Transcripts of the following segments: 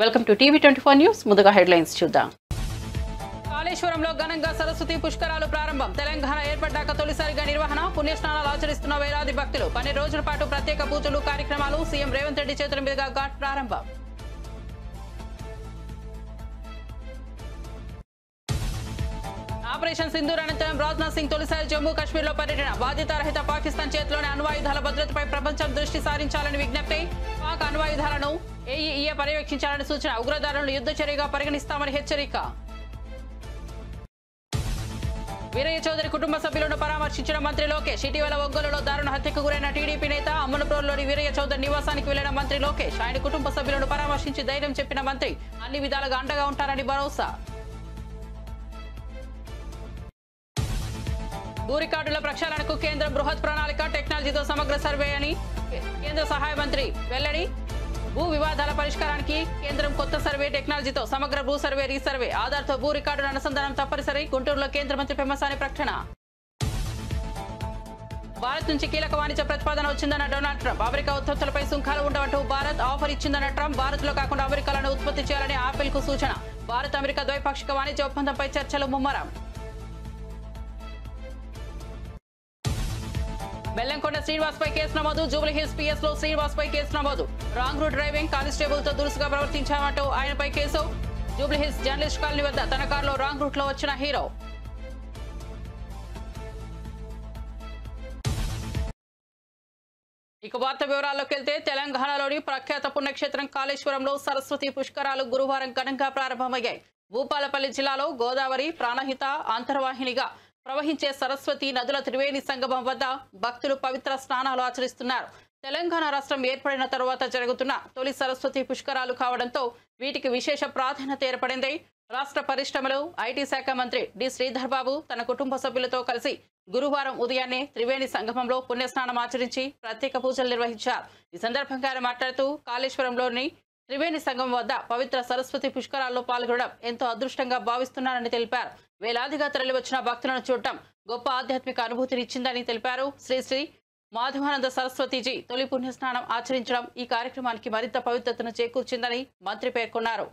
Welcome to టీవీ24 news. ముందుగా headlines చూద్దాం. కాళేశ్వరంలో ఘనంగా సరస్వతి పుష్కరాలు ప్రారంభం. తెలంగాణ ఏర్పడ్డాక తొలిసారిగా నిర్వహణ. పుణ్యస్నానాలు ఆచరిస్తున్న వేలాది భక్తులు. 12 రోజుల పాటు ప్రత్యేక పూజలు కార్యక్రమాలు. సీఎం రేవంత్ రెడ్డి చేతుల మీదుగా ఘాట్ ప్రారంభం. ఆపరేషన్ సింధూర్ అనంతరం రాజ్నాథ్ సింగ్ తొలిసారి జమ్మూ కాశ్మీర్లో పర్యటన. బాధ్యతారహిత పాకిస్తాన్ చేతిలోని అణ్వాయుధాల భద్రతపై ప్రపంచం దృష్టి సారించాలని విజ్ఞప్తి. పాక్ అణ్వాయుధాలను ఏఈఏ పర్యవేక్షించాలని సూచన. ఉగ్రదాడులను యుద్ధ చర్యగా పరిగణిస్తామని హెచ్చరిక. వీరయ్య చౌదరి కుటుంబ సభ్యులను పరామర్శించిన మంత్రి లోకేష్. ఇటీవల ఒంగోలులో దారుణ హత్యకు గురైన టీడీపీ నేత అమ్మనప్రోలులోని వీరయ్య చౌదరి నివాసానికి వెళ్లిన మంత్రి లోకేష్. ఆయన కుటుంబ సభ్యులను పరామర్శించి ధైర్యం చెప్పిన మంత్రి అన్ని విధాలుగా అండగా ఉంటారని భరోసా. భూ రికార్డుల ప్రక్షాళనకు కేంద్ర బృహత్ ప్రణాళిక టెక్నాలజీతో సమగ్ర సర్వే అని కేంద్ర సహాయ మంత్రి వెల్లడి. భూ వివాదాల పరిష్కారానికి కేంద్రం కొత్త సర్వే టెక్నాలజీతో సమగ్ర భూ సర్వే రీసర్వే ఆధార్తో భూ రికార్డుల అనుసంధానం తప్పనిసరి. గుంటూరులో కేంద్ర మంత్రి పెమ్మసాని ప్రకటన. భారత్ నుంచి కీలక వాణిజ్య ప్రతిపాదన వచ్చిందన్న డొనాల్డ్ ట్రంప్. అమెరికా ఉత్పత్తులపై సుంకాలు ఉండవంటూ భారత్ ఆఫర్ ఇచ్చిందన్న ట్రంప్. భారత్ లో కాకుండా అమెరికాలను ఉత్పత్తి చేయాలని ఆపిల్ కు సూచన. భారత్ అమెరికా ద్వైపాక్షిక వాణిజ్య ఒప్పందంపై చర్చలు ముమ్మరం. బెల్లంకొండ శ్రీనివాస్ పై కేసు నమోదు. జూబ్లీహిల్స్ పిఎస్ లో శ్రీనివాస్ పై కేసు నమోదు. రాంగ్ రూట్ డ్రైవింగ్, కానిస్టేబుల్ తో దురుసుగా ప్రవర్తించామంటూ ఆయనపై కేసు. జూబ్లీహిల్స్ జర్నలిస్ట్ కాలనీ వద్ద తన కారులో రాంగ్ రూట్ లో వచ్చిన హీరో. ఇక వార్త వివరాల్లోకి వెళ్తే తెలంగాణలోని ప్రఖ్యాత పుణ్యక్షేత్రం కాళేశ్వరంలో సరస్వతి పుష్కరాలు గురువారం ఘనంగా ప్రారంభమయ్యాయి. భూపాలపల్లి జిల్లాలో గోదావరి ప్రాణహిత అంతర్వాహినిగా ప్రవహించే సరస్వతి నదుల త్రివేణి సంగమం వద్ద భక్తులు పవిత్ర స్నానాలు ఆచరిస్తున్నారు. తెలంగాణ రాష్ట్రం ఏర్పడిన తరువాత జరుగుతున్న తొలి సరస్వతి పుష్కరాలు కావడంతో వీటికి విశేష ప్రాధాన్యత ఏర్పడింది. రాష్ట్ర పరిశ్రమలు ఐటీ శాఖ మంత్రి డి శ్రీధర్ బాబు తన కుటుంబ సభ్యులతో కలిసి గురువారం ఉదయాన్నే త్రివేణి సంగమంలో పుణ్యస్నానం ఆచరించి ప్రత్యేక పూజలు నిర్వహించారు. ఈ సందర్భంగా ఆయన మాట్లాడుతూ కాళేశ్వరంలోని త్రివేణి సంగమం వద్ద పవిత్ర సరస్వతి పుష్కరాల్లో పాల్గొనడం ఎంతో అదృష్టంగా భావిస్తున్నారని తెలిపారు. వేలాదిగా తరలివచ్చిన భక్తులను చూడటం గొప్ప ఆధ్యాత్మిక అనుభూతినిచ్చిందని తెలిపారు. శ్రీ శ్రీ మాధవానంద సరస్వతిజీ తొలి పుణ్యస్నానం ఆచరించడం ఈ కార్యక్రమానికి మరింత పవిత్రతను చేకూర్చిందని మంత్రి పేర్కొన్నారు.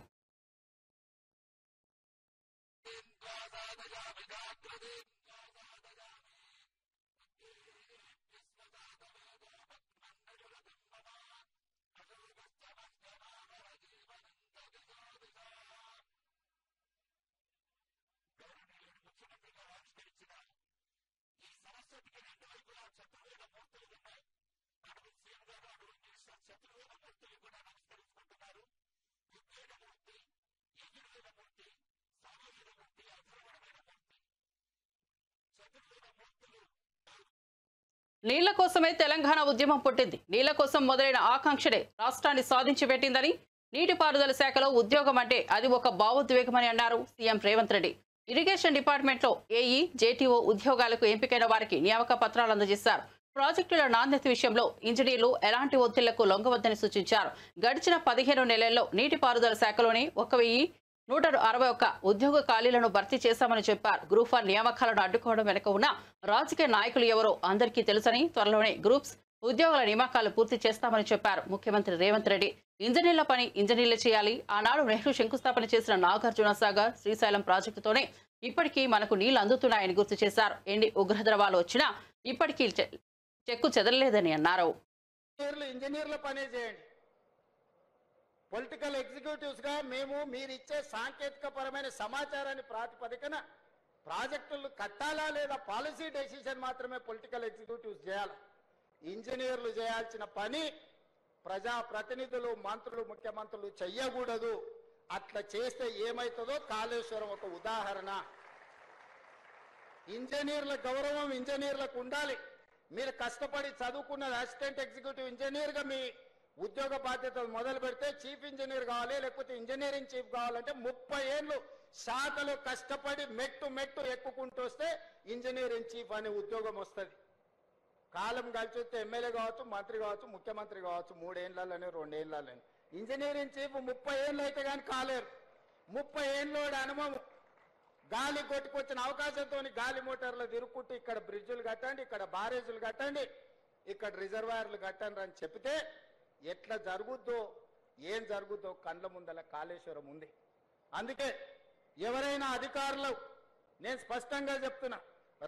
నీళ్ల కోసమే తెలంగాణ ఉద్యమం పుట్టింది. నీళ్ల కోసం మొదలైన ఆకాంక్షనే రాష్ట్రాన్ని సాధించి పెట్టిందని నీటిపారుదల శాఖలో ఉద్యోగం అంటే అది ఒక భావోద్వేగమని అన్నారు సీఎం రేవంత్ రెడ్డి. ఇరిగేషన్ డిపార్ట్మెంట్లో ఏఈ, జేటీఓ ఉద్యోగాలకు ఎంపికైన వారికి నియామక పత్రాలు అందజేశారు. ప్రాజెక్టుల నాణ్యత విషయంలో ఇంజనీర్లు ఎలాంటి ఒత్తిళ్లకు లొంగవద్దని సూచించారు. గడిచిన 15 నెలల్లో నీటిపారుదల శాఖలోనే 1161 ఉద్యోగ ఖాళీలను భర్తీ చేశామని చెప్పారు. గ్రూప్ 1 నియామకాలను అడ్డుకోవడం వెనుక ఉన్న రాజకీయ నాయకులు ఎవరో అందరికీ తెలుసని, త్వరలోనే గ్రూప్స్ ఉద్యోగుల నియామకాలు పూర్తి చేస్తామని చెప్పారు ముఖ్యమంత్రి రేవంత్ రెడ్డి. ఇంజనీర్ల పని ఇంజనీర్లే చేయాలి. ఆనాడు నెహ్రూ శంకుస్థాపన చేసిన నాగార్జున సాగర్, శ్రీశైలం ప్రాజెక్టుతోనే ఇప్పటికీ మనకు నీళ్లు అందుతున్నాయని గుర్తు చేశారు. ఎన్ని ఉగ్రద్రవాలు వచ్చినా ఇప్పటికీ చెక్కు చెదరలేదని అన్నారు. ఇంజనీర్ల పనే చేయండి. పొలిటికల్ ఎగ్జిక్యూటివ్స్ గా మేము మీరిచ్చే సాంకేతిక పరమైన సమాచారాన్ని ప్రాతిపదికన ప్రాజెక్టులు కట్టాలా లేదా పాలసీ డెసిషన్ మాత్రమే పొలిటికల్ ఎగ్జిక్యూటివ్స్ చేయాలి. ఇంజనీర్లు చేయాల్సిన పని ప్రజాప్రతినిధులు, మంత్రులు, ముఖ్యమంత్రులు చెయ్యకూడదు. అట్లా చేస్తే ఏమవుతుందో కాళేశ్వరం ఒక ఉదాహరణ. ఇంజనీర్ల గౌరవం ఇంజనీర్లకు ఉండాలి. మీరు కష్టపడి చదువుకున్న అసిస్టెంట్ ఎగ్జిక్యూటివ్ ఇంజనీర్గా మీ ఉద్యోగ బాధ్యతలు మొదలు పెడితే చీఫ్ ఇంజనీర్ కావాలి, లేకపోతే ఇంజనీరింగ్ చీఫ్ కావాలంటే 30 ఏళ్ళు శాఖలో కష్టపడి మెట్టు ఎక్కుకుంటూ వస్తే ఇంజనీరింగ్ చీఫ్ అనే ఉద్యోగం వస్తుంది. కాలం కలిసి వస్తే ఎమ్మెల్యే కావచ్చు, మంత్రి కావచ్చు, ముఖ్యమంత్రి కావచ్చు, 3 ఏళ్లలోనే 2 ఏళ్లలోనే. ఇంజనీరింగ్ చీఫ్ 30 ఏళ్ళు అయితే కానీ కాలేరు. 30 ఏళ్ళ అనుభవం, గాలి కొట్టుకొచ్చిన అవకాశంతో గాలి మోటార్లు తిరుక్కుంటూ ఇక్కడ బ్రిడ్జులు కట్టండి, ఇక్కడ బారేజులు కట్టండి, ఇక్కడ రిజర్వాయర్లు కట్టండి అని చెప్తే ఎట్లా జరుగుద్దో ఏం జరుగుతో కండ్ల ముందల కాళేశ్వరం ఉంది. అందుకే ఎవరైనా అధికారులు, నేను స్పష్టంగా చెప్తున్నా,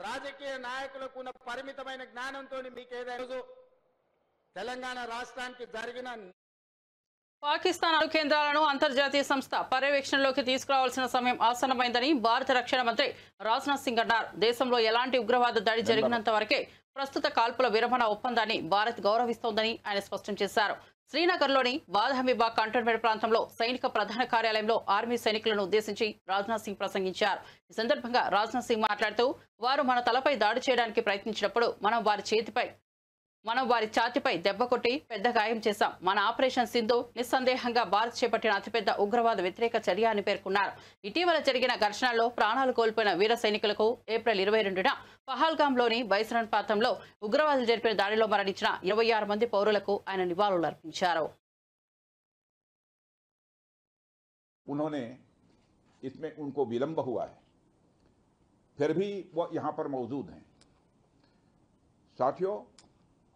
రాజకీయ నాయకులకు ఉన్న పరిమితమైన జ్ఞానంతో మీకు ఏదైనా తెలంగాణ రాష్ట్రానికి జరిగిన పాకిస్తాన్ అణు కేంద్రాలను అంతర్జాతీయ సంస్థ పర్యవేక్షణలోకి తీసుకురావాల్సిన సమయం ఆసన్నమైందని భారత రక్షణ మంత్రి రాజ్నాథ్ సింగ్ అన్నారు. దేశంలో ఎలాంటి ఉగ్రవాద దాడి జరిగినంత వరకే ప్రస్తుత కాల్పుల విరమణ ఒప్పందాన్ని భారత్ గౌరవిస్తోందని ఆయన స్పష్టం చేశారు. శ్రీనగర్లోని బాదహమీబాగ్ కంటోన్మెంట్ ప్రాంతంలో సైనిక ప్రధాన కార్యాలయంలో ఆర్మీ సైనికులను ఉద్దేశించి రాజ్నాథ్ సింగ్ ప్రసంగించారు. ఈ సందర్భంగా రాజ్నాథ్ సింగ్ మాట్లాడుతూ, వారు మన తలపై దాడి చేయడానికి ప్రయత్నించినప్పుడు మనం వారి ఛాతీపై దెబ్బ కొట్టి పెద్ద గాయం చేశాం. మన ఆపరేషన్ సింధు నిస్సందేహంగా భారత్ చేపట్టిన అతిపెద్ద ఉగ్రవాద వ్యతిరేక చర్య అని పేర్కొన్నారు. ఇటీవల జరిగిన ఘర్షణల్లో ప్రాణాలు కోల్పోయిన వీర సైనికులకు ఏప్రిల్ 22న పహల్గాంలోని బైసరన్ ప్రాంతంలో ఉగ్రవాదులు జరిపిన దాడిలో మరణించిన 26 మంది పౌరులకు ఆయన నివాళులర్పించారు. उन्होंने इसमें उनको विलंब हुआ है, फिर भी वो यहाँ पर मौजूद हैं। साथियों,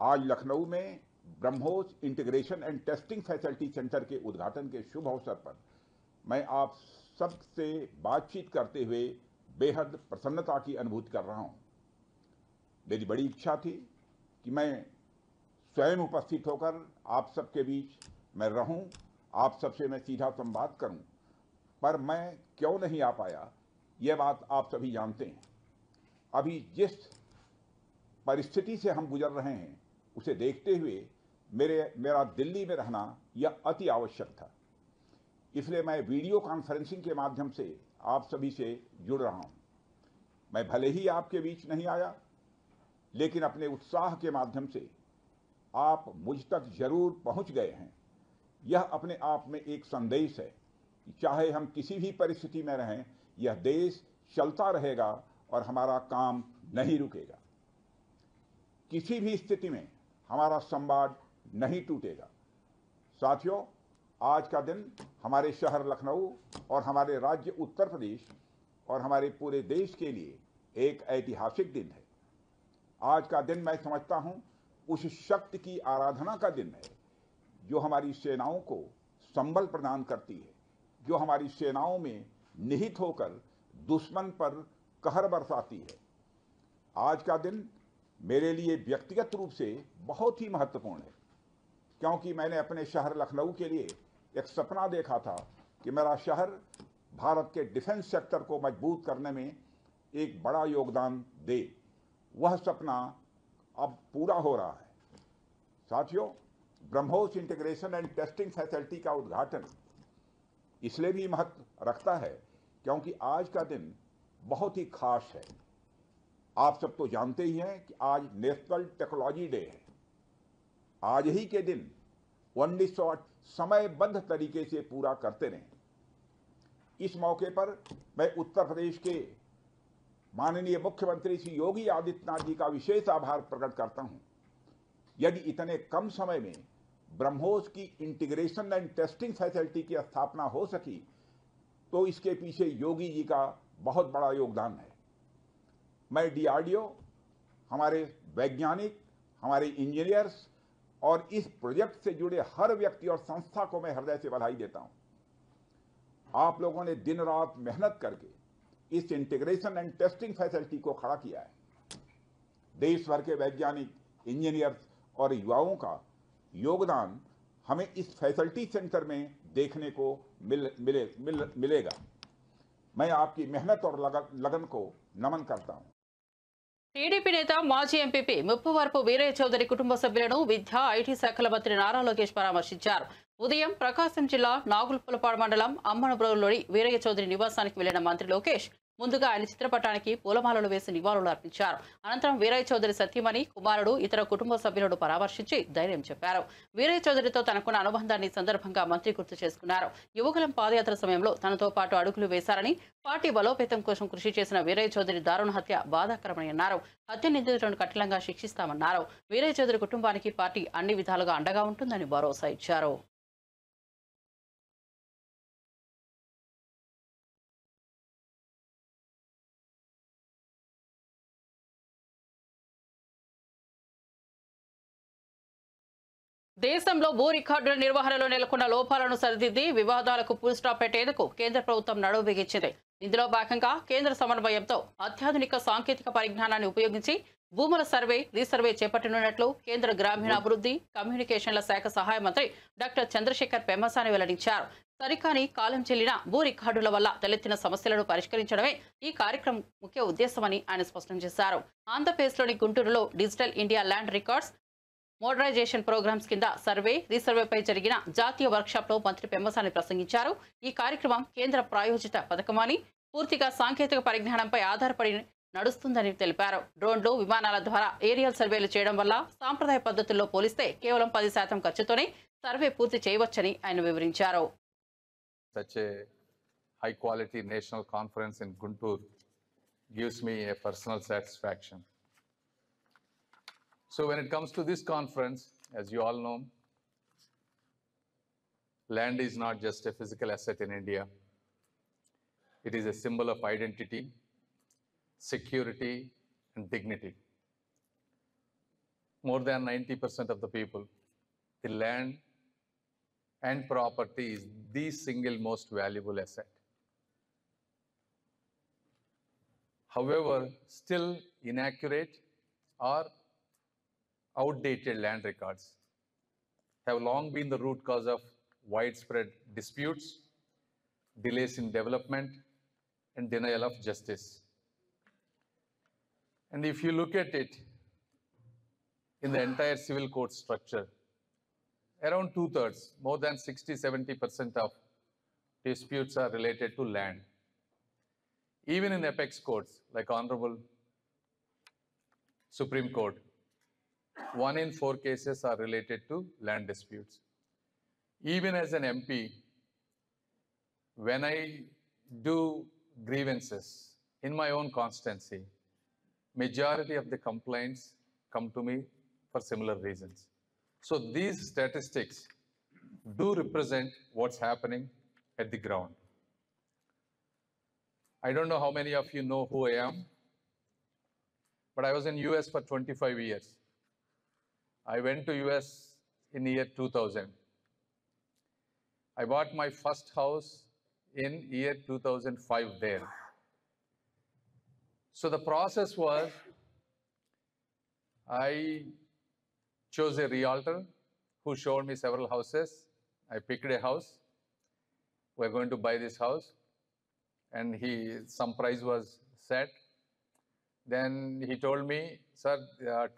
आज लखनऊ में BrahMos integration and testing facility centre के उद्घाटन के शुभ अवसर पर मैं आप सबसे बातचीत करते हुए बेहद प्रसन्नता की अनुभूति कर रहा हूं। मेरी बड़ी इच्छा थी कि मैं स्वयं उपस्थित होकर आप सबके बीच मैं रहूं, आप सबसे मैं सीधा संवाद करूं, पर मैं क्यों नहीं आ पाया, यह बात आप सभी जानते हैं। अभी जिस परिस्थिति से हम गुजर रहे हैं उसे देखते हुए मेरा दिल्ली में रहना यह अति आवश्यक था। इसलिए मैं वीडियो कॉन्फ्रेंसिंग के माध्यम से आप सभी से जुड़ रहा हूं। मैं भले ही आपके बीच नहीं आया, लेकिन अपने उत्साह के माध्यम से आप मुझ तक जरूर पहुंच गए हैं। यह अपने आप में एक संदेश है कि चाहे हम किसी भी परिस्थिति में रहें, यह देश चलता रहेगा और हमारा काम नहीं रुकेगा। किसी भी स्थिति में हमारा संवाद नहीं टूटेगा। साथियों, आज का दिन हमारे शहर लखनऊ और हमारे राज्य उत्तर प्रदेश और हमारे पूरे देश के लिए एक ऐतिहासिक दिन है। आज का दिन मैं समझता हूं उस शक्ति की आराधना का दिन है जो हमारी सेनाओं को संबल प्रदान करती है, जो हमारी सेनाओं में निहित होकर दुश्मन पर कहर बरसाती है। आज का दिन मेरे लिए व्यक्तिगत रूप से बहुत ही महत्वपूर्ण है, क्योंकि मैंने अपने शहर लखनऊ के लिए एक सपना देखा था कि मेरा शहर भारत के डिफेंस सेक्टर को मजबूत करने में एक बड़ा योगदान दे। वह सपना अब पूरा हो रहा है। साथियों, BrahMos integration and testing facility का उद्घाटन इसलिए भी महत्व रखता है क्योंकि आज का दिन बहुत ही खास है। आप सब तो जानते ही हैं कि आज नेशनल टेक्नोलॉजी डे है। आज ही के दिन 1908 समयबद्ध तरीके से पूरा करते रहे। इस मौके पर मैं उत्तर प्रदेश के माननीय मुख्यमंत्री श्री योगी आदित्यनाथ जी का विशेष आभार प्रकट करता हूं। यदि इतने कम समय में ब्रह्मोस की इंटीग्रेशन एंड टेस्टिंग फैसिलिटी की स्थापना हो सकी, तो इसके पीछे योगी जी का बहुत बड़ा योगदान है। मैं डीआरडीओ, हमारे वैज्ञानिक, हमारे इंजीनियर्स और इस प्रोजेक्ट से जुड़े हर व्यक्ति और संस्था को मैं हृदय से बधाई देता हूं। आप लोगों ने दिन रात मेहनत करके इस इंटीग्रेशन एंड टेस्टिंग फैसिलिटी को खड़ा किया है। देश भर के वैज्ञानिक, इंजीनियर्स और युवाओं का योगदान हमें इस फैसिलिटी सेंटर में देखने को मिलेगा। मैं आपकी मेहनत और लगन को नमन करता हूं। టీడీపీ నేత మాజీ ఎంపీపీ ముప్పవరపు వీరయ్య చౌదరి కుటుంబ సభ్యులను విద్యా ఐటీ శాఖల మంత్రి నారా లోకేష్ పరామర్శించారు. ఉదయం ప్రకాశం జిల్లా నాగులుపులపాడు మండలం అమ్మనబ్రోలులోని వీరయ్య చౌదరి నివాసానికి వెళ్లిన మంత్రి లోకేష్ ముందుగా ఆయన చిత్రపటానికి పూలమాలలు వేసి నివాళులు అర్పించారు. అనంతరం వీరయ్య చౌదరి సతీమణి, కుమారుడు, ఇతర కుటుంబ సభ్యులను పరామర్శించి ధైర్యం చెప్పారు. వీరయ్య చౌదరితో తనకున్న అనుబంధాన్ని సందర్భంగా మంత్రి గుర్తు చేసుకున్నారు. యువకులం పాదయాత్ర సమయంలో తనతో పాటు అడుగులు వేశారని, పార్టీ బలోపేతం కోసం కృషి చేసిన వీరయ్య చౌదరి దారుణ హత్య బాధాకరమని అన్నారు. హత్య నిందితులను కఠినంగా శిక్షిస్తామన్నారు. వీరయ్య చౌదరి కుటుంబానికి పార్టీ అన్ని విధాలుగా అండగా ఉంటుందని భరోసా ఇచ్చారు. దేశంలో భూ రికార్డుల నిర్వహణలో నెలకొన్న లోపాలను సరిదిద్ది వివాదాలకు ఫుల్ స్టాప్ పెట్టేందుకు కేంద్ర ప్రభుత్వం నడుం బిగించింది. ఇందులో భాగంగా కేంద్ర సమన్వయంతో అత్యాధునిక సాంకేతిక పరిజ్ఞానాన్ని ఉపయోగించి భూముల సర్వే, రీసర్వే చేపట్టనున్నట్లు కేంద్ర గ్రామీణాభివృద్ధి, కమ్యూనికేషన్ల శాఖ సహాయ మంత్రి డాక్టర్ చంద్రశేఖర్ పెమ్మసాని వెల్లడించారు. సరికాని కాలం చెల్లిన భూ రికార్డుల వల్ల తలెత్తిన సమస్యలను పరిష్కరించడమే ఈ కార్యక్రమం ముఖ్య ఉద్దేశమని ఆయన స్పష్టం చేశారు. ఆంధ్రప్రదేశ్లోని గుంటూరులో digital India land records modernisation programmes కింద సర్వే, రీసర్వేపై జరిగిన జాతీయ వర్క్షాప్లో మంత్రి పెమ్మసాని ప్రసంగించారు. ఈ కార్యక్రమం కేంద్ర ప్రాయోజిత పథకమని, పూర్తిగా సాంకేతిక పరిజ్ఞానంపై ఆధారపడి నడుస్తుందని తెలిపారు. డ్రోన్లు, విమానాల ద్వారా ఏరియల్ సర్వేలు చేయడం వల్ల సాంప్రదాయ పద్ధతుల్లో పోలిస్తే కేవలం 10% ఖర్చుతోనే సర్వే పూర్తి చేయవచ్చని ఆయన వివరించారు. Such a high quality national conference in Guntur gives me a personal satisfaction. So when it comes to this conference, as you all know, land is not just a physical asset in India. It is a symbol of identity, security, and dignity. More than 90% of the people, the land and property is the single most valuable asset. However, still inaccurate or outdated land records have long been the root cause of widespread disputes, delays in development, and denial of justice. And if you look at it in the entire civil court structure, around 2/3, more than 60-70% of disputes are related to land. Even in apex courts, like Honorable Supreme Court, 1 in 4 cases are related to land disputes. Even as an MP, when I do grievances in my own constituency, majority of the complaints come to me for similar reasons. So these statistics do represent what's happening at the ground. I don't know how many of you know who I am, but I was in US for 25 years. I went to US in year 2000. I bought my first house in year 2005 there. So the process was, I chose a realtor who showed me several houses. I picked a house. We're going to buy this house. And some price was set. Then he told me, sir,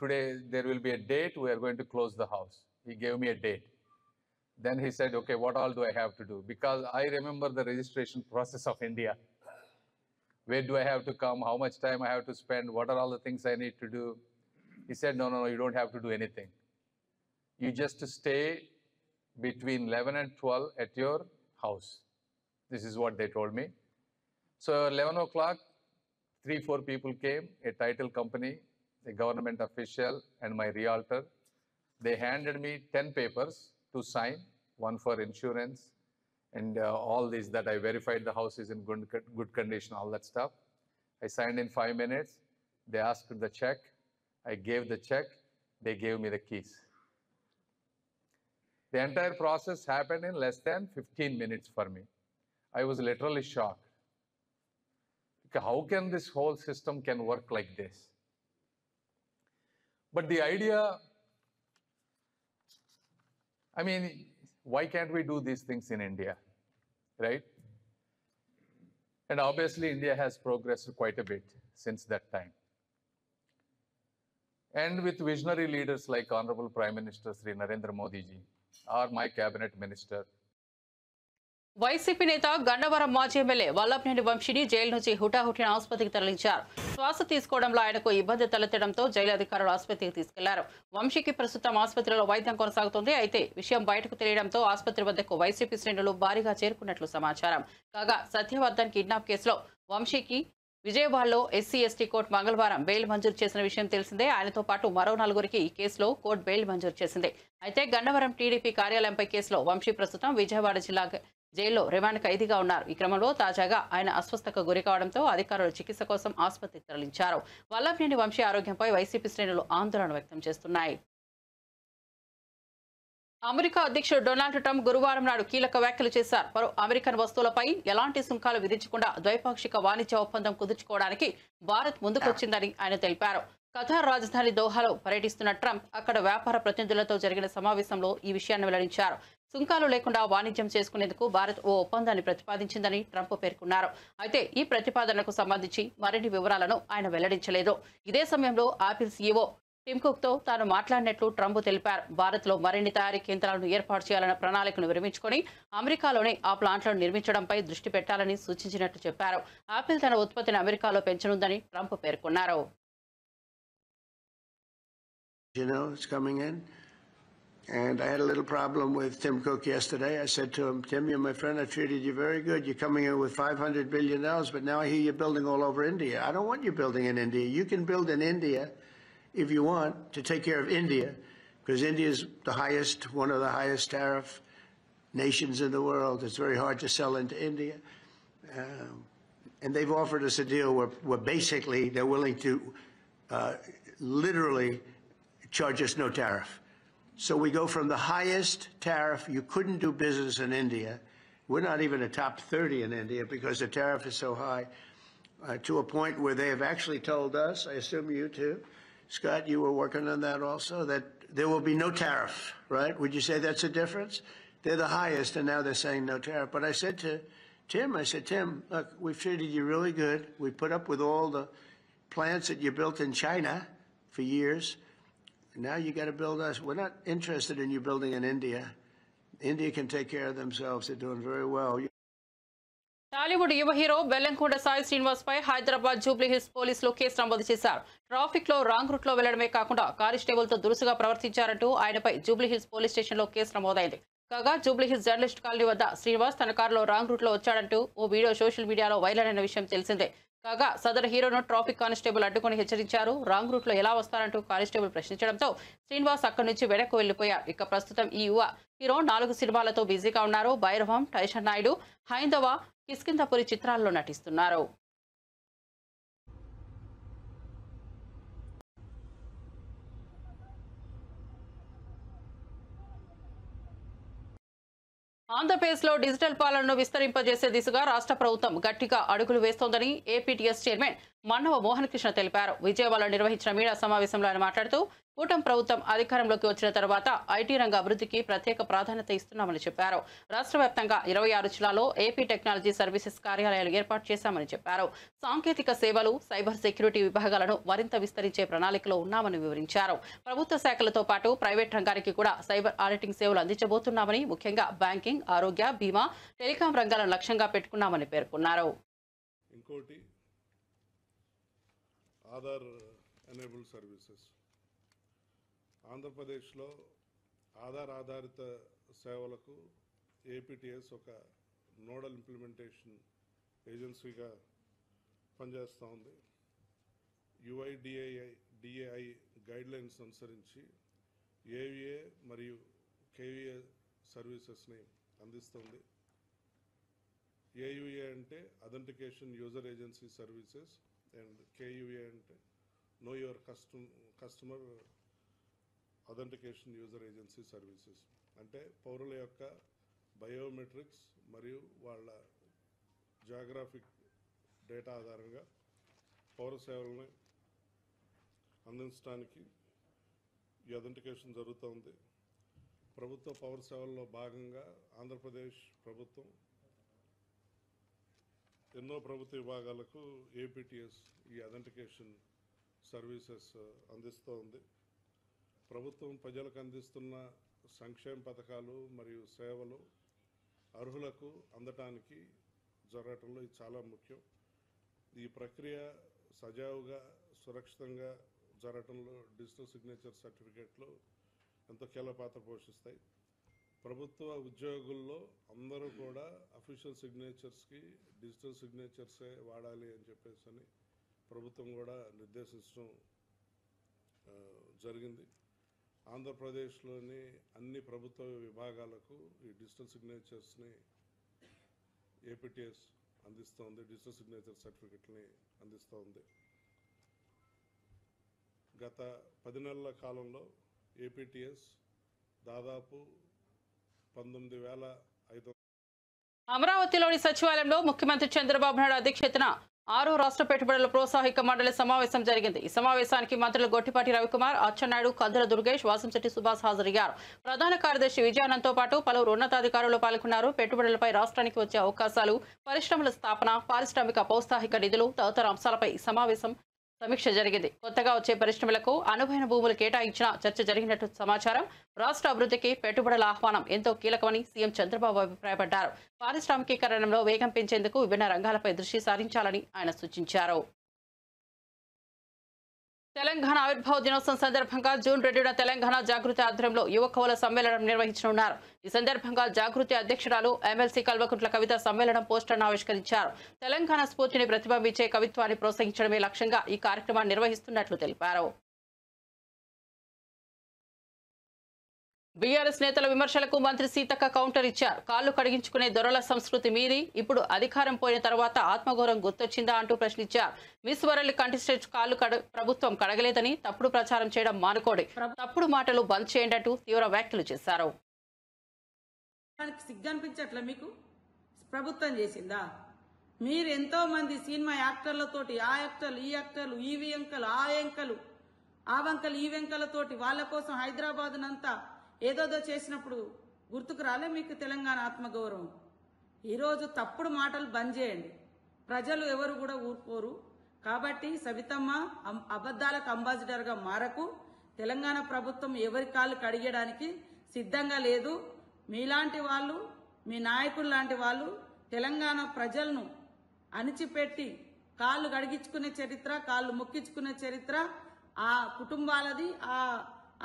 today there will be a date, we are going to close the house. He gave me a date. Then he said, okay, what all do I have to do? Because I remember the registration process of India. Where do I have to come? How much time I have to spend? What are all the things I need to do? He said, no, you don't have to do anything. You just stay between 11 and 12 at your house. This is what they told me. So 11 o'clock, 3-4 people came, a title company, a government official, and my realtor. They handed me 10 papers to sign, one for insurance, and all these that I verified the house is in good condition, all that stuff. I signed in 5 minutes. They asked the check. I gave the check. They gave me the keys. The entire process happened in less than 15 minutes for me. I was literally shocked. How can this whole system can work like this? But the idea, I mean, why can't we do these things in India, right? And obviously India has progressed quite a bit since that time. And with visionary leaders like Honorable Prime Minister Sri Narendra Modi ji, or my cabinet minister. YCP నేత గన్నవరం మాజీ MLA Vallabhaneni వంశీని jail నుంచి హుటాహుటిన ఆసుపత్రికి తరలించారు. శ్వాస తీసుకోవడంలో ఆయనకు ఇబ్బంది తలెత్తడంతో జైలు అధికారులు ఆసుపత్రికి తీసుకెళ్లారు. వంశీకి ప్రస్తుతం ఆసుపత్రిలో వైద్యం కొనసాగుతుంది. అయితే విషయం బయటకు తెలియడంతో ఆసుపత్రి వద్దకు వైసీపీ శ్రేణులు భారీగా చేరుకున్నట్లు సమాచారం. కాగా సత్యవర్ధన్ కిడ్నాప్ కేసులో వంశీకి విజయవాడలో ఎస్సీ/ఎస్టీ కోర్టు మంగళవారం బెయిల్ మంజూరు చేసిన విషయం తెలిసిందే. ఆయనతో పాటు మరో 4గురికి ఈ కేసులో కోర్టు బెయిల్ మంజూరు చేసింది. అయితే గన్నవరం టీడీపీ కార్యాలయంపై కేసులో వంశీ ప్రస్తుతం విజయవాడ జిల్లా జైల్లో రిమాండ్ ఖైదీగా ఉన్నారు. ఈ క్రమంలో తాజాగా ఆయన అస్వస్థతకు గురి కావడంతో అధికారులు చికిత్స కోసం ఆసుపత్రికి తరలించారు. వల్లభనేని వంశీ ఆరోగ్యంపై వైసీపీ శ్రేణులు ఆందోళన వ్యక్తం చేస్తున్నాయి. అమెరికా అధ్యక్షుడు డొనాల్డ్ ట్రంప్ గురువారం నాడు కీలక వ్యాఖ్యలు చేశారు. పలు అమెరికన్ వస్తువులపై ఎలాంటి సుంకాలు విధించకుండా ద్వైపాక్షిక వాణిజ్య ఒప్పందం కుదుర్చుకోవడానికి భారత్ ముందుకొచ్చిందని ఆయన తెలిపారు. ఖతార్ రాజధాని దోహాలో పర్యటిస్తున్న ట్రంప్ అక్కడ వ్యాపార ప్రతినిధులతో జరిగిన సమావేశంలో ఈ విషయాన్ని వెల్లడించారు. సుంకాలు లేకుండా వాణిజ్యం చేసుకునేందుకు భారత్ ఓ ఒప్పందాన్ని ప్రతిపాదించిందని ట్రంప్ పేర్కొన్నారు. అయితే ఈ ప్రతిపాదనకు సంబంధించి మరిన్ని వివరాలను ఆయన వెల్లడించలేదు. ఇదే సమయంలో ఆపిల్ సీఈఓ టిమ్ కుక్ తో తాను మాట్లాడినట్లు ట్రంప్ తెలిపారు. భారత్ లో మరిన్ని తయారీ కేంద్రాలను ఏర్పాటు చేయాలన్న ప్రణాళికను విరమించుకొని అమెరికాలోనే ఆ ప్లాంట్లను నిర్మించడంపై దృష్టి పెట్టాలని సూచించినట్లు చెప్పారు. ఆపిల్ తన ఉత్పత్తిని అమెరికాలో పెంచనుందని ట్రంప్ పేర్కొన్నారు. It's coming in. And I had a little problem with Tim Cook yesterday. I said to him, Tim, you're my friend. I treated you very good. You're coming in with $500 billion, but now I hear you're building all over India. I don't want you building in India. You can build in India if you want to take care of India, because India is one of the highest tariff nations in the world. It's very hard to sell into India. And they've offered us a deal where basically they're willing to literally charge us no tariff. So we go from the highest tariff, you couldn't do business in India. We're not even a top 30 in India because the tariff is so high, to a point where they have actually told us, I assume you too, Scott, you were working on that also, that there will be no tariff, right? Would you say that's a difference? They're the highest, and now they're saying no tariff. But I said to Tim, look, we've treated you really good. We put up with all the plants that you built in China for years. Now you got to build us. We're not interested in you building in India. India can take care of themselves. They're doing very well. Tollywood యువ hero Bellamkonda Sai Srinivas పై Hyderabad Jubilee hills పోలీసులు case నమోదు చేశారు. Traffic లో wrong route లో వెళ్లడమే కాకుండా constable తో దురుసుగా ప్రవర్తించారంటూ ఆయనపై జూబ్లీ హిల్స్ పోలీస్ స్టేషన్ లో కేసు నమోదైంది. కాగా జూబ్లీ హిల్స్ జర్నలిస్ట్ కాలనీ వద్ద శ్రీనివాస్ తన కారులో రాంగ్ రూట్ లో వచ్చాడంటూ ఓ వీడియో సోషల్ మీడియాలో వైరల్ అయిన విషయం తెలిసిందే. కాగా సదరు హీరోను ట్రాఫిక్ కానిస్టేబుల్ అడ్డుకొని హెచ్చరించారు. రాంగ్ రూట్ లో ఎలా వస్తారంటూ కానిస్టేబుల్ ప్రశ్నించడంతో శ్రీనివాస్ అక్కడి నుంచి వెనక్కు వెళ్లిపోయారు. ఇక ప్రస్తుతం ఈ యువ హీరో 4 సినిమాలతో బిజీగా ఉన్నారు. భైరవం, టైషన్ నాయుడు, హైందవ, కిష్కింధపురి చిత్రాల్లో నటిస్తున్నారు. ఆంధ్రప్రదేశ్లో డిజిటల్ పాలనను విస్తరింపజేసే దిశగా రాష్ట్ర ప్రభుత్వం గట్టిగా అడుగులు వేస్తోందని ఏపీటీఎస్ చైర్మన్ మన్నవ మోహన్ కృష్ణ తెలిపారు. విజయవాడలో నిర్వహించిన మీడియా సమావేశంలో ఆయన మాట్లాడుతూ కూటమి ప్రభుత్వం అధికారంలోకి వచ్చిన తర్వాత ఐటీ రంగ అభివృద్ధికి ప్రత్యేక ప్రాధాన్యత ఇస్తున్నామని చెప్పారు. రాష్ట్ర వ్యాప్తంగా 26 జిల్లాల్లో ఏపీ టెక్నాలజీ సర్వీసెస్ కార్యాలయాలు ఏర్పాటు చేశామని చెప్పారు. సాంకేతిక సేవలు, సైబర్ సెక్యూరిటీ విభాగాలను మరింత విస్తరించే ప్రణాళికలో ఉన్నామని వివరించారు. ప్రభుత్వ శాఖలతో పాటు ప్రైవేట్ రంగానికి కూడా సైబర్ ఆడిటింగ్ సేవలు అందించబోతున్నామని, ముఖ్యంగా బ్యాంకింగ్, ఆరోగ్య, బీమా, టెలికాం రంగాలను లక్ష్యంగా పెట్టుకున్నామని పేర్కొన్నారు. ఇంకోటి ఆధార్ ఎనేబుల్డ్ సర్వీసెస్. ఆంధ్రప్రదేశ్లో ఆధార్ ఆధారిత సేవలకు ఏపీటీఎస్ ఒక నోడల్ ఇంప్లిమెంటేషన్ ఏజెన్సీగా పనిచేస్తూ ఉంది. యుఐడిఏఐ గైడ్లైన్స్ అనుసరించి ఏవిఏ మరియు కేవిఏ సర్వీసెస్ని అందిస్తుంది. ఏయుఏ అంటే authentication user agency services and KUA అంటే know your customer authentication user agency services. అంటే పౌరుల యొక్క బయోమెట్రిక్స్ మరియు వాళ్ళ జియోగ్రాఫిక్ డేటా ఆధారంగా పౌర సేవలను అందించడానికి ఈ అథెంటికేషన్ జరుగుతోంది. ప్రభుత్వ పౌర సేవల్లో భాగంగా ఆంధ్రప్రదేశ్ ప్రభుత్వం ఎన్నో ప్రభుత్వ విభాగాలకు ఏపీటీఎస్ ఈ అథెంటికేషన్ సర్వీసెస్ అందిస్తూ ఉంది. ప్రభుత్వం ప్రజలకు అందిస్తున్న సంక్షేమ పథకాలు మరియు సేవలు అర్హులకు అందటానికి జరగటంలో ఇది చాలా ముఖ్యం. ఈ ప్రక్రియ సజావుగా, సురక్షితంగా జరగటంలో డిజిటల్ సిగ్నేచర్ సర్టిఫికేట్లు ఎంతో కీలక పాత్ర పోషిస్తాయి. ప్రభుత్వ ఉద్యోగుల్లో అందరూ కూడా అఫీషియల్ సిగ్నేచర్స్కి డిజిటల్ సిగ్నేచర్సే వాడాలి అని చెప్పేసి ప్రభుత్వం కూడా నిర్దేశించడం జరిగింది. ఆంధ్రప్రదేశ్లోని అన్ని ప్రభుత్వ విభాగాలకు ఈ డిజిటల్ సిగ్నేచర్స్ని ఏపీటీఎస్ అందిస్తోంది, డిజిటల్ సిగ్నేచర్ సర్టిఫికెట్ని అందిస్తోంది. గత 10 నెలల కాలంలో ఏపీటీఎస్ దాదాపు 19,500. అమరావతిలోని సచివాలయంలో ముఖ్యమంత్రి చంద్రబాబు నాయుడు అధ్యక్షతన 6వ రాష్ట్ర పెట్టుబడుల ప్రోత్సాహక మండలి సమావేశం జరిగింది. ఈ సమావేశానికి మంత్రులు గొట్టిపాటి రవికుమార్, అచ్చెన్నాయుడు, కందుల దుర్గేష్, వాసంశెట్టి సుభాష్ హాజరయ్యారు. ప్రధాన కార్యదర్శి విజయానంద్తో పాటు పలువురు ఉన్నతాధికారులు పాల్గొన్నారు. పెట్టుబడులపై రాష్ట్రానికి వచ్చే అవకాశాలు, పరిశ్రమల స్థాపన, పారిశ్రామిక ప్రోత్సాహక నిధులు తదితర అంశాలపై సమావేశం సమీక్ష జరిగింది. కొత్తగా వచ్చే పరిశ్రమలకు అనువైన భూములు కేటాయించిన చర్చ జరిగినట్టు సమాచారం. రాష్ట్ర అభివృద్ధికి పెట్టుబడుల ఆహ్వానం ఎంతో కీలకమని సీఎం చంద్రబాబు అభిప్రాయపడ్డారు. పారిశ్రామికీకరణలో వేగం పెంచేందుకు విభిన్న రంగాలపై దృష్టి సారించాలని ఆయన సూచించారు. తెలంగాణ ఆవిర్భావ దినోత్సవం సందర్భంగా జూన్ 2న తెలంగాణ జాగృతి ఆధ్వర్యంలో యువ కవుల సమ్మేళనం నిర్వహించనున్నారు. ఈ సందర్భంగా జాగృతి అధ్యక్షురాలు ఎమ్మెల్సీ కల్వకుంట్ల కవిత సమ్మేళనం పోస్టర్ను ఆవిష్కరించారు. తెలంగాణ స్ఫూర్తిని ప్రతిబింబించే కవిత్వాన్ని ప్రోత్సహించడమే లక్ష్యంగా ఈ కార్యక్రమాన్ని నిర్వహిస్తున్నట్లు తెలిపారు. బీఆర్ఎస్ నేతల విమర్శలకు మంత్రి సీతక్క కౌంటర్ ఇచ్చారు. కాళ్లు కడిగించుకునే దొరల సంస్కృతి మీరి ఇప్పుడు అధికారం పోయిన తర్వాత ఆత్మగౌరవం గుర్తొచ్చిందా అంటూ ప్రశ్నించారు. మిస్ వరల్డ్ కంటెస్టెంట్ కాళ్లు ప్రభుత్వం కడగలేదని తప్పుడు ప్రచారం చేయడం మానుకోండి, తప్పుడు మాటలు బంద్ చేయండి అంటూ తీవ్ర వ్యాఖ్యలు చేశారు. సిగ్గనిపించట్లే మీకు? ప్రభుత్వం చేసిందా? మీరు ఎంతో మంది సినిమా యాక్టర్లతోటి ఆ యాక్టర్లు ఈ యాక్టర్లు ఈ వెంకలు ఆ వెంకలు ఆ వంకలు ఈ వెంకలతోటి వాళ్ళ కోసం హైదరాబాద్నంతా ఏదోదో చేసినప్పుడు గుర్తుకు రాలే మీకు తెలంగాణ ఆత్మగౌరవం? ఈరోజు తప్పుడు మాటలు బంద్ చేయండి. ప్రజలు ఎవరు కూడా ఊరుకోరు. కాబట్టి సవితమ్మ అబద్ధాలకు అంబాసిడర్గా మారకు. తెలంగాణ ప్రభుత్వం ఎవరి కాళ్ళు కడిగడానికి సిద్ధంగా లేదు. మీలాంటి వాళ్ళు, మీ నాయకులు లాంటి వాళ్ళు తెలంగాణ ప్రజలను అణిచిపెట్టి కాళ్ళు కడిగించుకునే చరిత్ర, కాళ్ళు మొక్కించుకునే చరిత్ర ఆ కుటుంబాలది,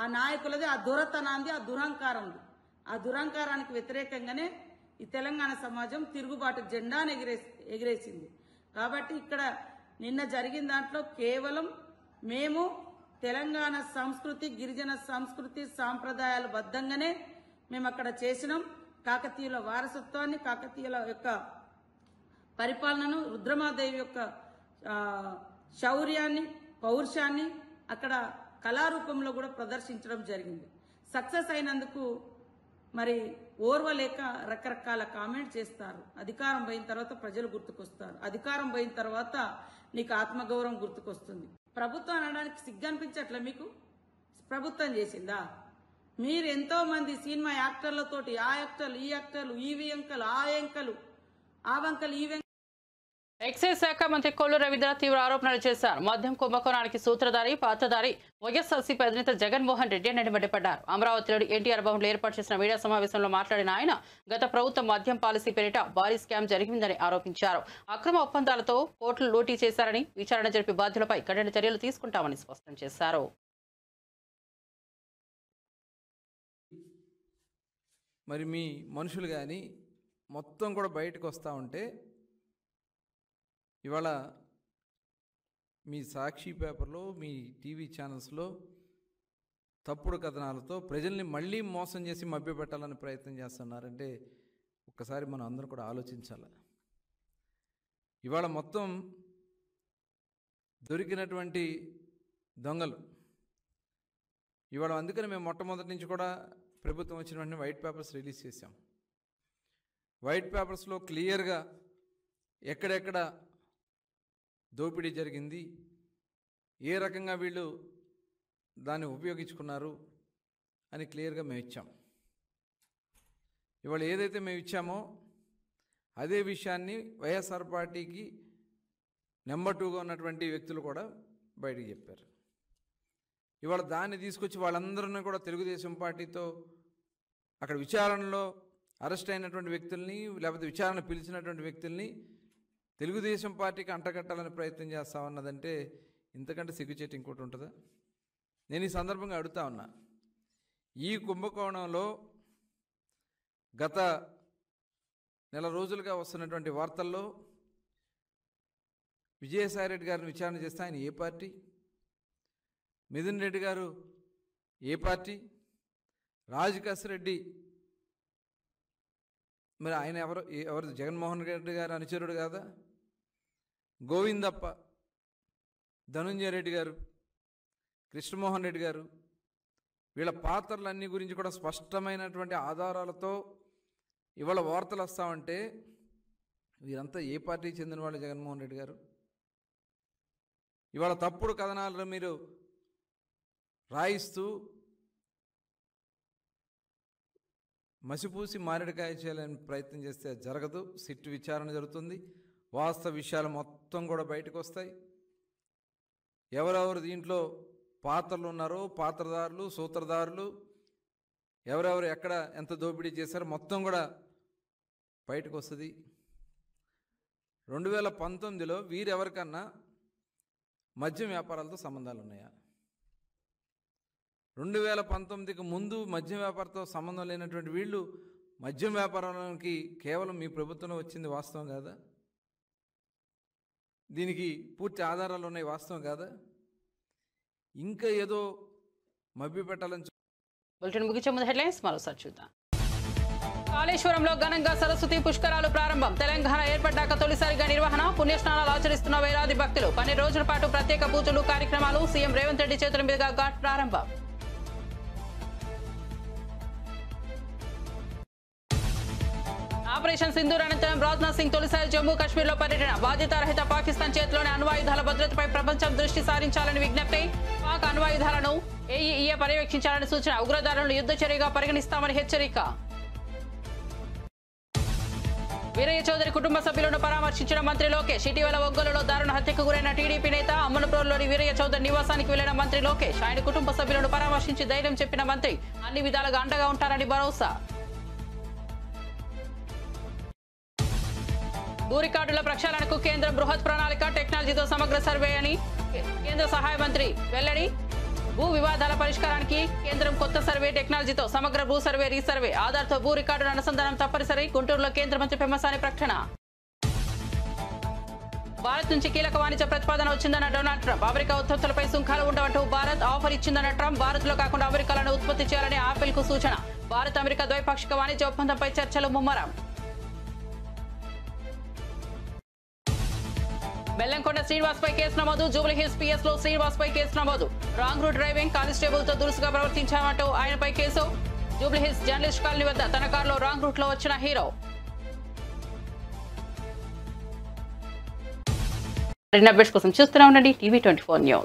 ఆ నాయకులది, ఆ దొరతనాంది, ఆ దురహంకారంది. ఆ దురహంకారానికి వ్యతిరేకంగానే ఈ తెలంగాణ సమాజం తిరుగుబాటు జెండాను ఎగిరేసింది. కాబట్టి ఇక్కడ నిన్న జరిగిన దాంట్లో కేవలం మేము తెలంగాణ సంస్కృతి, గిరిజన సంస్కృతి, సాంప్రదాయాల బద్ధంగానే మేము అక్కడ చేసినాం. కాకతీయుల వారసత్వాన్ని, కాకతీయుల యొక్క పరిపాలనను, రుద్రమాదేవి యొక్క శౌర్యాన్ని, పౌరుషాన్ని అక్కడ కళారూపంలో కూడా ప్రదర్శించడం జరిగింది. సక్సెస్ అయినందుకు మరి ఓర్వలేక రకరకాల కామెంట్ చేస్తారు. అధికారం పోయిన తర్వాత ప్రజలు గుర్తుకొస్తారు. అధికారం పోయిన తర్వాత నీకు ఆత్మగౌరవం గుర్తుకొస్తుంది. ప్రభుత్వం అనడానికి సిగ్గనిపించట్లే మీకు? ప్రభుత్వం చేసిందా? మీరు ఎంతో మంది సినిమా యాక్టర్లతోటి ఆ యాక్టర్లు ఈ యాక్టర్లు ఈ వెంకలు ఆ వెంకలు ఆ వంకలు ఈ ఎక్సైజ్ శాఖ మంత్రి కొల్లు రవీంద్ర తీవ్ర ఆరోపణలు చేశారు. మద్యం కుంభకోణానికి సూత్రధారి, పాత్రధారి వైఎస్ఆర్సీపీ అధినేత జగన్మోహన్ రెడ్డి అని మండిపడ్డారు. అమరావతిలోని ఎన్టీఆర్ భవన్లో ఏర్పాటు చేసిన మీడియా సమావేశంలో మాట్లాడిన ఆయన గత ప్రభుత్వం మద్యం పాలసీ పేరిట భారీ స్కామ్ జరిగిందని ఆరోపించారు. అక్రమ ఒప్పందాలతో కోట్లు లూటీ చేశారని, విచారణ జరిపి బాధ్యులపై కఠిన చర్యలు తీసుకుంటామని స్పష్టం చేశారు. మరి మీ మనుషులు కానీ మొత్తం కూడా బయటకు వస్తూ ఉంటే ఇవాళ మీ సాక్షి పేపర్లో, మీ టీవీ ఛానల్స్లో తప్పుడు కథనాలతో ప్రజల్ని మళ్ళీ మోసం చేసి మభ్యపెట్టాలని ప్రయత్నం చేస్తున్నారంటే ఒక్కసారి మనం అందరం కూడా ఆలోచించాలి. ఇవాళ మొత్తం దొరికినటువంటి దొంగలు ఇవాళ, అందుకని మేము మొట్టమొదటి నుంచి కూడా ప్రభుత్వం వచ్చిన వెంటనే వైట్ పేపర్స్ రిలీజ్ చేశాం. వైట్ పేపర్స్లో క్లియర్గా ఎక్కడెక్కడ దోపిడీ జరిగింది, ఏ రకంగా వీళ్ళు దాన్ని ఉపయోగించుకున్నారు అని క్లియర్గా మేము ఇచ్చాం. ఇవాళ ఏదైతే మేము ఇచ్చామో అదే విషయాన్ని వైఎస్ఆర్ పార్టీకి నెంబర్ 2గా ఉన్నటువంటి వ్యక్తులు కూడా బయటికి చెప్పారు. ఇవాళ దాన్ని తీసుకొచ్చి వాళ్ళందరినీ కూడా తెలుగుదేశం పార్టీతో అక్కడ విచారణలో అరెస్ట్ అయినటువంటి వ్యక్తుల్ని, లేకపోతే విచారణ పిలిచినటువంటి వ్యక్తుల్ని తెలుగుదేశం పార్టీకి అంటగట్టాలని ప్రయత్నం చేస్తా ఉన్నదంటే ఇంతకంటే సిగ్గుచేటు ఇంకోటి ఉంటుందా? నేను ఈ సందర్భంగా అడుగుతా ఉన్నా, ఈ కుంభకోణంలో గత నెల రోజులుగా వస్తున్నటువంటి వార్తల్లో విజయసాయిరెడ్డి గారిని విచారణ చేస్తే ఆయన ఏ పార్టీ, మిథున్ రెడ్డి గారు ఏ పార్టీ, రాజకేశ్వరరెడ్డి మరి ఆయన ఎవరు జగన్మోహన్ రెడ్డి గారు అనుచరుడు కాదా? గోవిందప్ప, ధనుంజయ రెడ్డి గారు, కృష్ణమోహన్ రెడ్డి గారు వీళ్ళ పాత్రలన్నీ గురించి కూడా స్పష్టమైనటువంటి ఆధారాలతో ఇవాళ వార్తలు వస్తామంటే వీరంతా ఏ పార్టీకి చెందిన వాళ్ళు జగన్మోహన్ రెడ్డి గారు? ఇవాళ తప్పుడు కథనాలను మీరు రాయిస్తూ మసిపూసి మారేడుకాయ చేయాలని ప్రయత్నం చేస్తే జరగదు. సిట్టు విచారణ జరుగుతుంది, వాస్తవ విషయాలు మొత్తం కూడా బయటకు వస్తాయి. ఎవరెవరు దీంట్లో పాత్రలు ఉన్నారో, పాత్రదారులు, సూత్రధారులు, ఎవరెవరు ఎక్కడ ఎంత దోపిడీ చేశారో మొత్తం కూడా బయటకు వస్తుంది. 2019లో వీరెవరికన్నా మద్యం వ్యాపారాలతో సంబంధాలు ఉన్నాయా? 2019కి ముందు మద్యం వ్యాపారంతో సంబంధం లేనటువంటి వీళ్ళు మద్యం వ్యాపారానికి కేవలం మీ ప్రభుత్వంలో వచ్చింది వాస్తవం కాదా? దీనికి పూర్తి ఆధారాలు ఉన్నాయి, వాస్తవం కాదా? ఇంకా ఏదో మభ్య పెట్టాలని బులెటిన్ ముగించే ముందు హెడ్లైన్స్ మరోసారి చూద్దాం. కాళేశ్వరంలో ఘనంగా సరస్వతి పుష్కరాలు ప్రారంభం. తెలంగాణ ఏర్పడ్డాక తొలిసారిగా నిర్వహణ. పుణ్యస్నానాలు ఆచరిస్తున్న వేలాది భక్తులు. 12 రోజుల పాటు ప్రత్యేక పూజలు, కార్యక్రమాలు. సీఎం రేవంత్ రెడ్డి చేతుల మీదుగా ఘాట్ ప్రారంభం. ఆపరేషన్ సింధూర్ అనంతరం రాజ్నాథ్ సింగ్ తొలిసారి జమ్మూ కాశ్మీర్లో పర్యటన. బాధ్యతారహిత పాకిస్తాన్ చేతిలోని అణ్వాయుధాల భద్రతపై ప్రపంచం దృష్టి సారించాలని విజ్ఞప్తి. పాక్ అణ్వాయుధాలను ఏఈఏ పర్యవేక్షించాలని సూచన. ఉగ్రదారులను యుద్ధ చర్యగా పరిగణిస్తామని హెచ్చరిక. వీరయ్య చౌదరి కుటుంబ సభ్యులను పరామర్శించిన మంత్రి లోకేష్. ఇటీవల ఒంగోలులో దారుణ హత్యకు గురైన టీడీపీ నేత అమ్మనప్రోలులోని వీరయ్య చౌదరి నివాసానికి వెళ్లిన మంత్రి లోకేష్. ఆయన కుటుంబ సభ్యులను పరామర్శించి ధైర్యం చెప్పిన మంత్రి అన్ని విధాలుగా అండగా ఉంటారని భరోసా. భూ రికార్డుల ప్రక్షాళనకు కేంద్ర బృహత్ ప్రణాళిక, టెక్నాలజీతో సమగ్ర సర్వే అని కేంద్ర సహాయ మంత్రి వెల్లడి. భూ వివాదాల పరిష్కారానికి కేంద్రం కొత్త సర్వే టెక్నాలజీతో సమగ్ర భూ సర్వే, రీసర్వే ఆధార్తో భూ రికార్డుల అనుసంధానం తప్పనిసరి. గుంటూరులో కేంద్ర మంత్రి పెమ్మసాని ప్రకటన. భారత్ నుంచి కీలక వాణిజ్య ప్రతిపాదన వచ్చిందన్న డొనాల్డ్ ట్రంప్. అమెరికా ఉత్పత్తులపై సుంకాలు ఉండవంటూ భారత్ ఆఫర్ ఇచ్చిందన్న ట్రంప్. భారత్లో కాకుండా అమెరికాలను ఉత్పత్తి చేయాలని ఆపిల్ కు సూచన. భారత్ అమెరికా ద్వైపాక్షిక వాణిజ్య ఒప్పందంపై చర్చలు ముమ్మరం. బెల్లంకొండ శ్రీనివాస్ పై కేసు నమోదు. జూబ్లీహిల్స్ పిఎస్ లో శ్రీనివాస్ పై కేసు నమోదు. రాంగ్ రూట్ డ్రైవింగ్, కానిస్టేబుల్ తో దురుసుగా ప్రవర్తించామంటూ ఆయనపై కేసు. జూబ్లీహిల్స్ జర్నలిస్ట్ కాలనీ వద్ద తన కారులో రాంగ్ రూట్ లో వచ్చిన హీరో. కోసం చూస్తూనే ఉండండి టీవీ 24 న్యూస్.